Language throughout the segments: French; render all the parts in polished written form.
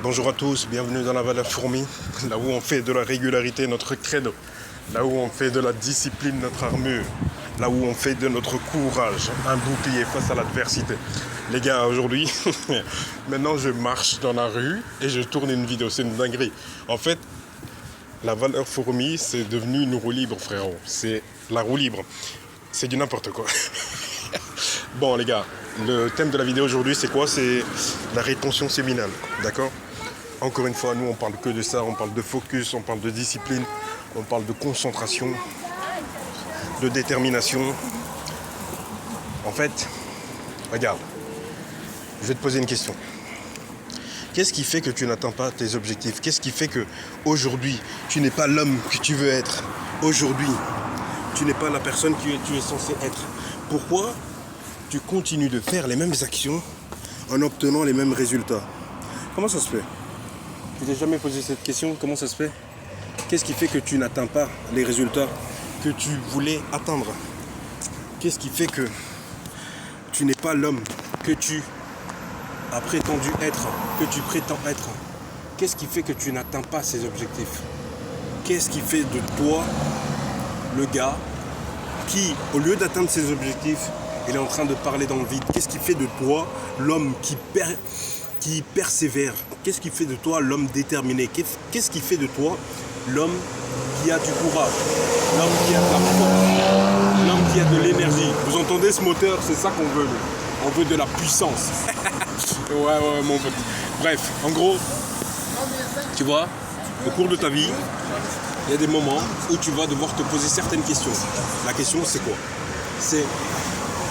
Bonjour à tous, bienvenue dans la Valeur Fourmi, là où on fait de la régularité notre credo, là où on fait de la discipline notre armure, là où on fait de notre courage un bouclier face à l'adversité. Les gars, aujourd'hui, maintenant je marche dans la rue et je tourne une vidéo, c'est une dinguerie. En fait, la Valeur Fourmi, c'est devenu une roue libre, frérot. C'est la roue libre. C'est du n'importe quoi. Bon, les gars, le thème de la vidéo aujourd'hui, c'est quoi? C'est la rétention séminale, d'accord? Encore une fois, nous, on parle que de ça. On parle de focus, on parle de discipline, on parle de concentration, de détermination. En fait, regarde, je vais te poser une question. Qu'est-ce qui fait que tu n'atteins pas tes objectifs? Qu'est-ce qui fait que aujourd'hui tu n'es pas l'homme que tu veux être? Aujourd'hui, tu n'es pas la personne que tu es censé être. Pourquoi tu continues de faire les mêmes actions en obtenant les mêmes résultats? Comment ça se fait? Tu t'es jamais posé cette question? Comment ça se fait? Qu'est-ce qui fait que tu n'atteins pas les résultats que tu voulais atteindre? Qu'est-ce qui fait que tu n'es pas l'homme que tu as prétendu être, que tu prétends être? Qu'est-ce qui fait que tu n'atteins pas ces objectifs? Qu'est-ce qui fait de toi le gars qui, au lieu d'atteindre ses objectifs, il est en train de parler dans le vide? Qu'est-ce qui fait de toi l'homme qui persévère? Qu'est-ce qui fait de toi l'homme déterminé? Qu'est-ce qui fait de toi l'homme qui a du courage? L'homme qui a de la force? L'homme qui a de l'énergie? Vous entendez ce moteur? C'est ça qu'on veut. On veut de la puissance. Ouais, mon pote. Bref, en gros, tu vois, au cours de ta vie, il y a des moments où tu vas devoir te poser certaines questions. La question, c'est quoi? C'est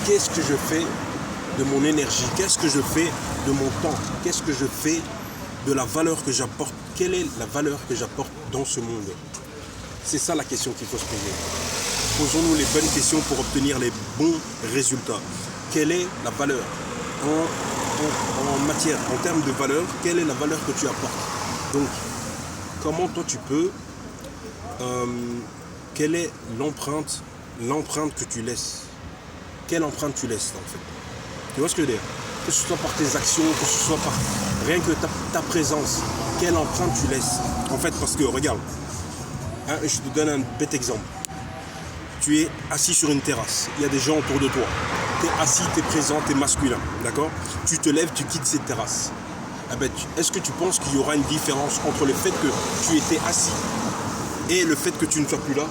qu'est-ce que je fais de mon énergie? Qu'est-ce que je fais de mon temps? Qu'est-ce que je fais de la valeur que j'apporte? Quelle est la valeur que j'apporte dans ce monde? C'est ça la question qu'il faut se poser. Posons-nous les bonnes questions pour obtenir les bons résultats. Quelle est la valeur? En matière, en termes de valeur, quelle est la valeur que tu apportes? Donc, comment toi tu peux... quelle est l'empreinte que tu laisses? Quelle empreinte tu laisses en fait? Tu vois ce que je veux dire? Que ce soit par tes actions, que ce soit par rien que ta présence, quelle empreinte tu laisses? En fait, parce que regarde, hein, je te donne un bête exemple. Tu es assis sur une terrasse, il y a des gens autour de toi. Tu es assis, tu es présent, tu es masculin, d'accord? Tu te lèves, tu quittes cette terrasse. Ah ben, est-ce que tu penses qu'il y aura une différence entre le fait que tu étais assis et le fait que tu ne sois plus là?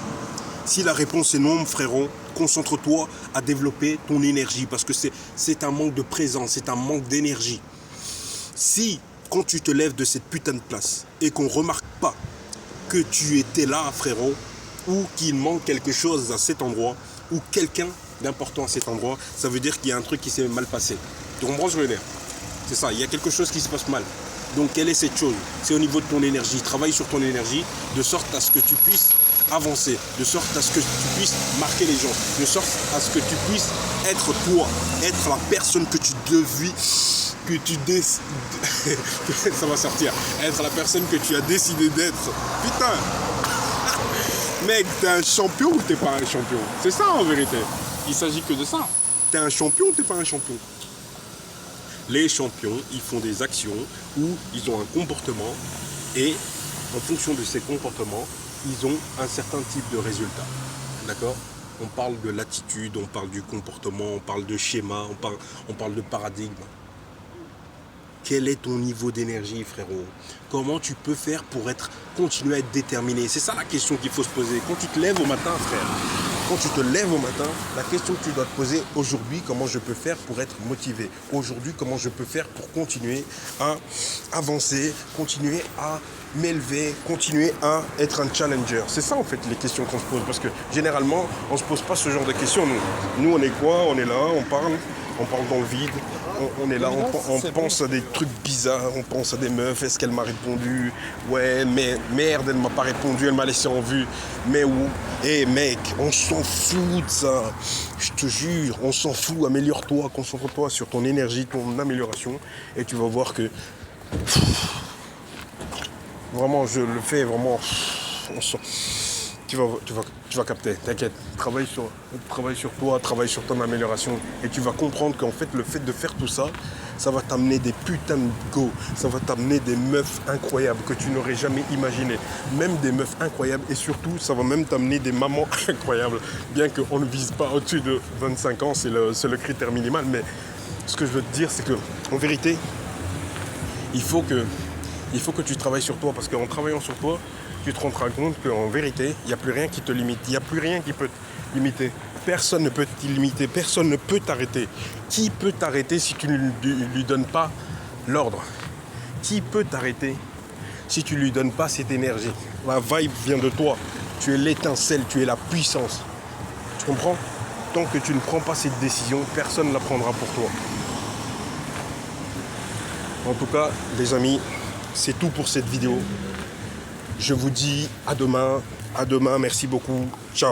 Si la réponse est non, frérot, concentre-toi à développer ton énergie parce que c'est un manque de présence, c'est un manque d'énergie. Si, quand tu te lèves de cette putain de place et qu'on ne remarque pas que tu étais là, frérot, ou qu'il manque quelque chose à cet endroit, ou quelqu'un d'important à cet endroit, ça veut dire qu'il y a un truc qui s'est mal passé. Tu comprends ce que je veux dire? C'est ça, il y a quelque chose qui se passe mal. Donc, quelle est cette chose? C'est au niveau de ton énergie. Travaille sur ton énergie de sorte à ce que tu puisses avancer, de sorte à ce que tu puisses marquer les gens, de sorte à ce que tu puisses être toi, être la personne que tu devis, ça va sortir, être la personne que tu as décidé d'être. Putain, mec, t'es un champion ou t'es pas un champion? C'est ça en vérité. Il s'agit que de ça. T'es un champion ou t'es pas un champion? Les champions, ils font des actions où ils ont un comportement et en fonction de ces comportements, ils ont un certain type de résultat. D'accord? On parle de l'attitude, on parle du comportement, on parle de schéma, on parle de paradigme. Quel est ton niveau d'énergie, frérot? Comment tu peux faire pour continuer à être déterminé? C'est ça la question qu'il faut se poser. Quand tu te lèves au matin, frère, quand tu te lèves au matin, la question que tu dois te poser aujourd'hui, comment je peux faire pour être motivé? Aujourd'hui, comment je peux faire pour continuer à avancer, continuer à m'élever, continuer à être un challenger? C'est ça en fait les questions qu'on se pose, parce que généralement, on ne se pose pas ce genre de questions. Nous on est quoi? On est là, on parle dans le vide, on est là, on pense à des trucs bizarres, on pense à des meufs, est-ce qu'elle m'a répondu? Ouais, mais merde, elle m'a pas répondu, elle m'a laissé en vue. Mais où? Eh mec, on s'en fout de ça, je te jure, on s'en fout, améliore-toi, concentre-toi sur ton énergie, ton amélioration, et tu vas voir que... Vraiment, je le fais, vraiment, tu vas capter, t'inquiète. Travaille sur toi, travaille sur ton amélioration. Et tu vas comprendre qu'en fait, le fait de faire tout ça, ça va t'amener des putains de go. Ça va t'amener des meufs incroyables que tu n'aurais jamais imaginé. Même des meufs incroyables. Et surtout, ça va même t'amener des mamans incroyables. Bien qu'on ne vise pas au-dessus de 25 ans, c'est le critère minimal. Mais ce que je veux te dire, c'est que en vérité, il faut que tu travailles sur toi. Parce qu'en travaillant sur toi, tu te rendras compte qu'en vérité, il n'y a plus rien qui te limite. Il n'y a plus rien qui peut te limiter. Personne ne peut te limiter. Personne ne peut t'arrêter. Qui peut t'arrêter si tu ne lui donnes pas l'ordre? Qui peut t'arrêter si tu ne lui donnes pas cette énergie? La vibe vient de toi. Tu es l'étincelle, tu es la puissance. Tu comprends? Tant que tu ne prends pas cette décision, personne ne la prendra pour toi. En tout cas, les amis, c'est tout pour cette vidéo. Je vous dis à demain. À demain. Merci beaucoup. Ciao.